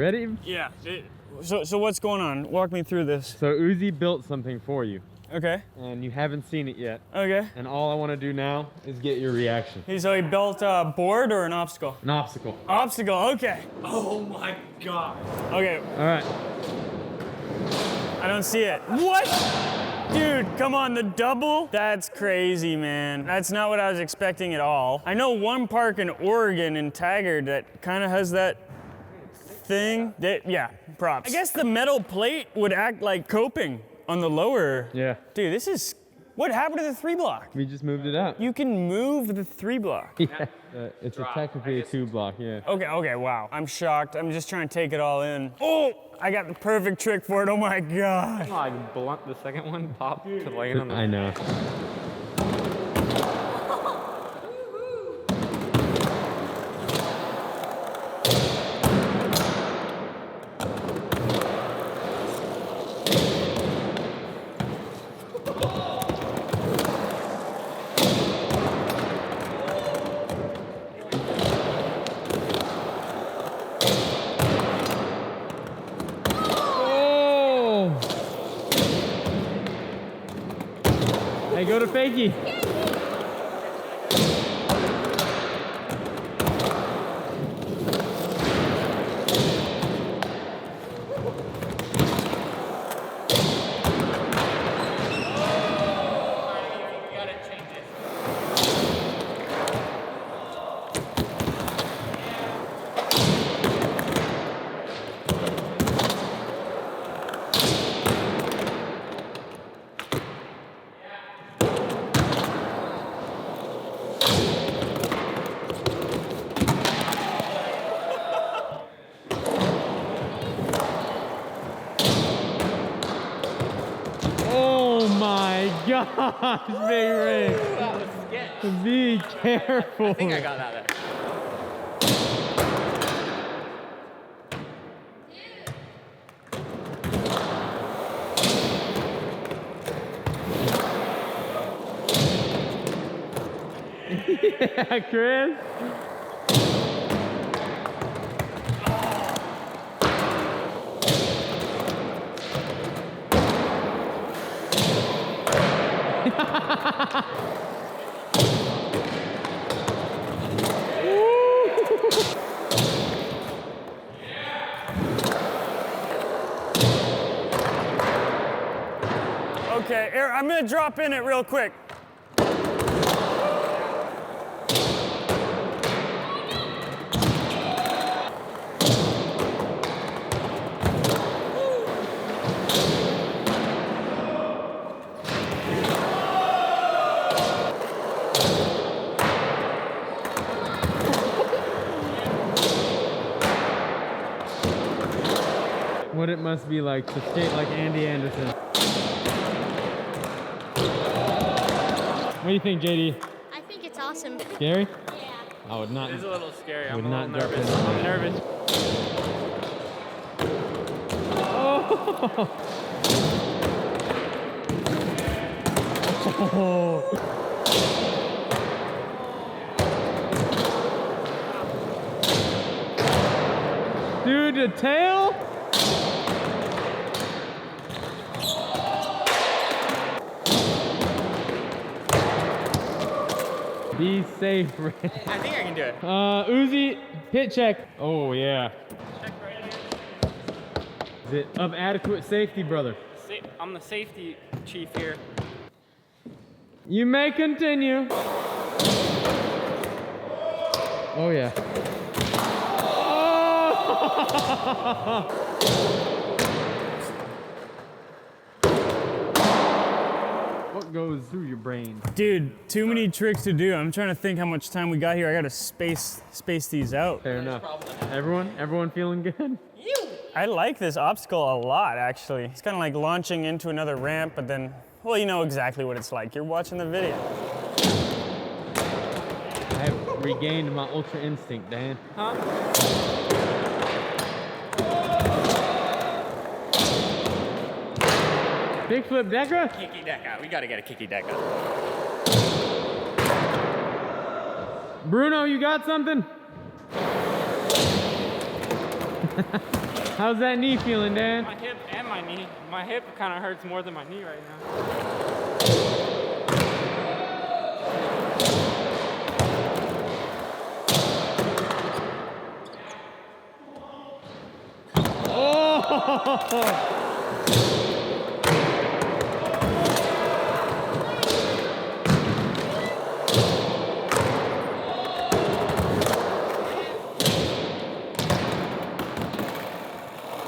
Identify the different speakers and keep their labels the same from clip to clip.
Speaker 1: Ready?
Speaker 2: Yeah. So what's going on? Walk me through this.
Speaker 1: So Uzi built something for you.
Speaker 2: Okay.
Speaker 1: And you haven't seen it yet.
Speaker 2: Okay.
Speaker 1: And all I want to do now is get your reaction.
Speaker 2: So he built a board or an obstacle?
Speaker 1: An obstacle.
Speaker 2: Obstacle, okay.
Speaker 3: Oh my God.
Speaker 2: Okay.
Speaker 1: All right.
Speaker 2: I don't see it. What? Dude, come on, the double? That's crazy, man. That's not what I was expecting at all. I know one park in Oregon in Taggart that kind of has that thing. Yeah, props. I guess the metal plate would act like coping on the lower.
Speaker 1: Yeah.
Speaker 2: Dude, this is, what happened to the 3-block?
Speaker 1: We just moved it up.
Speaker 2: You can move the 3-block.
Speaker 1: Yeah. It's technically a 2-block, yeah.
Speaker 2: Okay, wow. I'm shocked. I'm just trying to take it all in. Oh, I got the perfect trick for it. Oh my God.
Speaker 3: Like blunt the second one, pop to land on the...
Speaker 1: I know. Hey, go to fakie. Gosh, Big Ray.
Speaker 3: That was sketch.
Speaker 1: Be careful.
Speaker 3: I think I got that.
Speaker 1: Yeah, Chris.
Speaker 2: Okay, Eric, I'm gonna drop in it real quick.
Speaker 1: What it must be like to skate like Andy Anderson. What do you think, JD?
Speaker 4: I think it's awesome.
Speaker 1: Scary?
Speaker 4: Yeah.
Speaker 1: I would not.
Speaker 3: It is a little scary. I'm
Speaker 1: would
Speaker 3: a
Speaker 1: not
Speaker 3: little
Speaker 1: drop
Speaker 3: nervous.
Speaker 1: in.
Speaker 3: I'm nervous.
Speaker 1: Oh. Dude, the tail? Be safe, Ray.
Speaker 3: I think I can do it.
Speaker 1: Uzi, hit check. Oh, yeah.
Speaker 3: Check right here.
Speaker 1: Is it of adequate safety, brother?
Speaker 3: I'm the safety chief here.
Speaker 1: You may continue. Oh, yeah. Oh! What goes through your brain?
Speaker 2: Dude, too many tricks to do. I'm trying to think how much time we got here. I gotta space these out.
Speaker 1: Fair enough. Everyone feeling good?
Speaker 2: I like this obstacle a lot, actually. It's kind of like launching into another ramp, but then, well, you know exactly what it's like. You're watching the video.
Speaker 1: I have regained my ultra instinct, Dan.
Speaker 3: Huh?
Speaker 1: Big flip decker?
Speaker 3: Kicky deck out. We gotta get a kicky deck out.
Speaker 1: Bruno, you got something? How's that knee feeling, Dan?
Speaker 3: My hip and my knee. My hip kind of hurts more than my knee right now.
Speaker 1: Oh!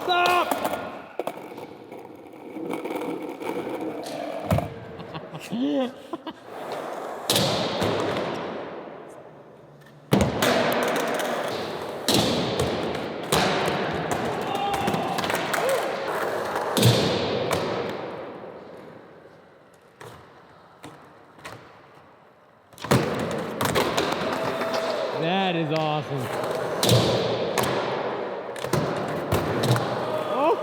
Speaker 1: Stop! That is awesome. Oh!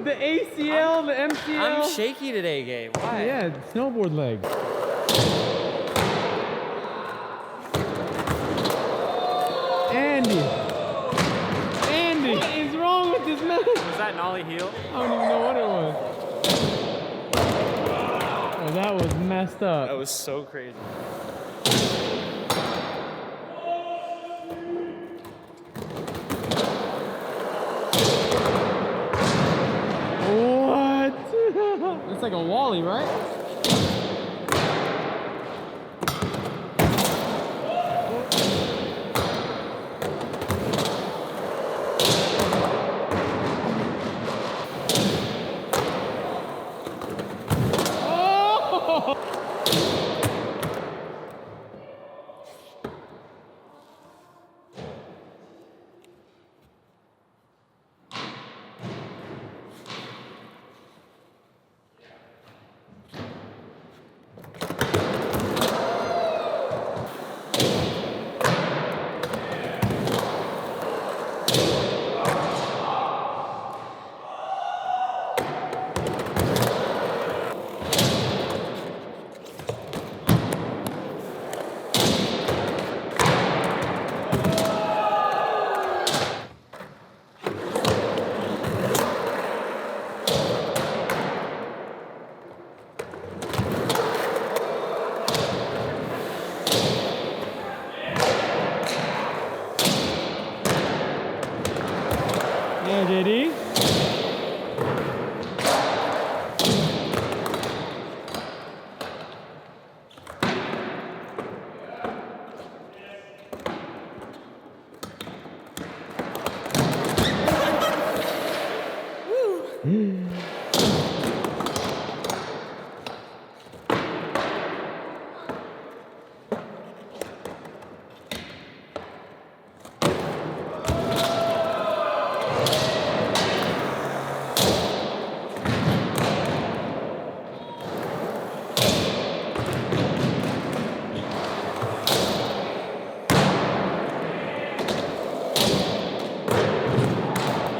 Speaker 1: The ACL, the MCL.
Speaker 3: I'm shaky today, Gabe. Why?
Speaker 1: Yeah, snowboard leg. Andy. What is wrong with this man?
Speaker 3: Was that nollie heel?
Speaker 1: I don't even know what it was. Oh, that was messed up.
Speaker 3: That was so crazy.
Speaker 1: What? It's like a Wally, right? Oh! Yeah, JD.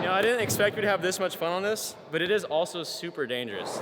Speaker 4: I didn't expect we'd have this much fun on this, but it is also super dangerous.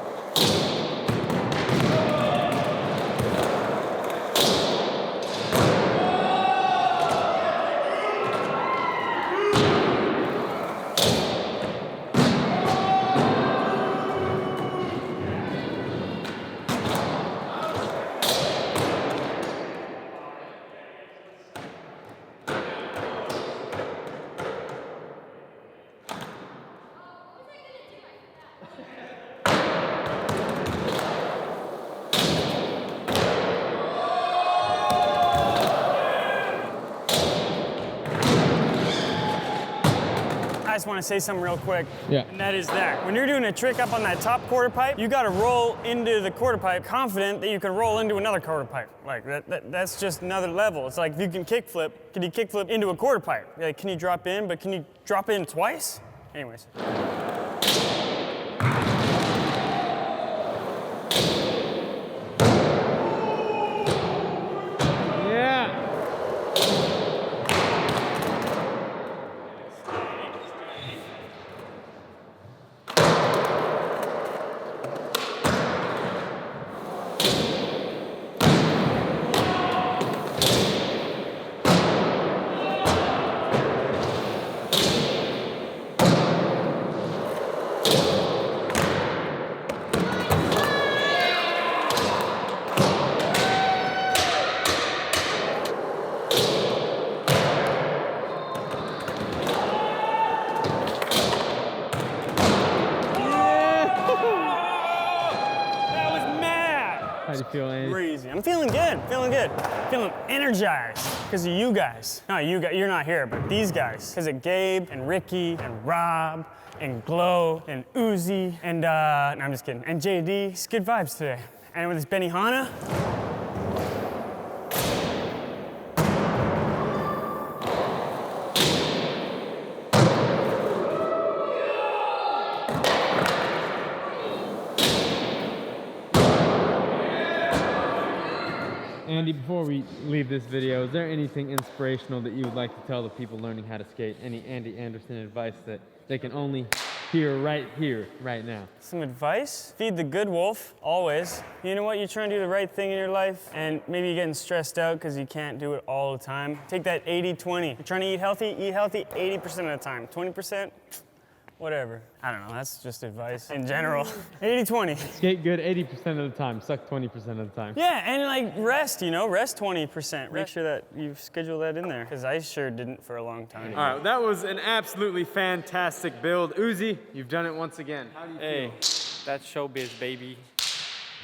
Speaker 2: I just want to say something real quick.
Speaker 1: Yeah.
Speaker 2: And that is that when you're doing a trick up on that top quarter pipe, you got to roll into the quarter pipe confident that you can roll into another quarter pipe. Like that's just another level. It's like if you can kickflip, can you kickflip into a quarter pipe? Like, can you drop in, but can you drop in twice? Anyways.
Speaker 1: Yeah. feel, Andy?
Speaker 2: Crazy. I'm feeling good, feeling energized because of you guys. No, you're not here, but these guys. Because of Gabe and Ricky and Rob and Glow and Uzi and, no, I'm just kidding, and JD. It's good vibes today. And with this Benihana.
Speaker 1: Andy, before we leave this video, is there anything inspirational that you would like to tell the people learning how to skate? Any Andy Anderson advice that they can only hear, right now?
Speaker 2: Some advice? Feed the good wolf, always. You know what? You're trying to do the right thing in your life, and maybe you're getting stressed out because you can't do it all the time. Take that 80-20. You're trying to eat healthy 80% of the time. 20%, whatever. I don't know, that's just advice in general. 80-20.
Speaker 1: Skate good 80% of the time, suck 20% of the time.
Speaker 2: Yeah, and like rest, you know, rest 20%. Make sure that you schedule that in there, because I sure didn't for a long time.
Speaker 1: All right, that was an absolutely fantastic build. Uzi, you've done it once again. How do you
Speaker 3: Hey,
Speaker 1: feel?
Speaker 3: that's showbiz, baby.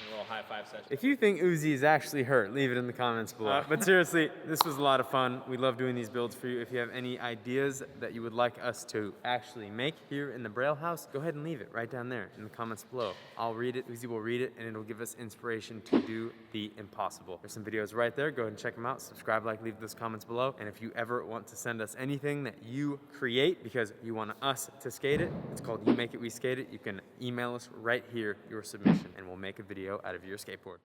Speaker 4: A little high five session.
Speaker 1: If you think Uzi is actually hurt, leave it in the comments below. But seriously, this was a lot of fun. We love doing these builds for you. If you have any ideas that you would like us to actually make here in the Braille house, go ahead and leave it right down there in the comments below. I'll read it, Uzi will read it, and it'll give us inspiration to do the impossible. There's some videos right there. Go ahead and check them out. Subscribe, like, leave those comments below. And if you ever want to send us anything that you create because you want us to skate it, it's called You Make It, We Skate It. You can email us right here your submission, and we'll make a video out of your skateboard.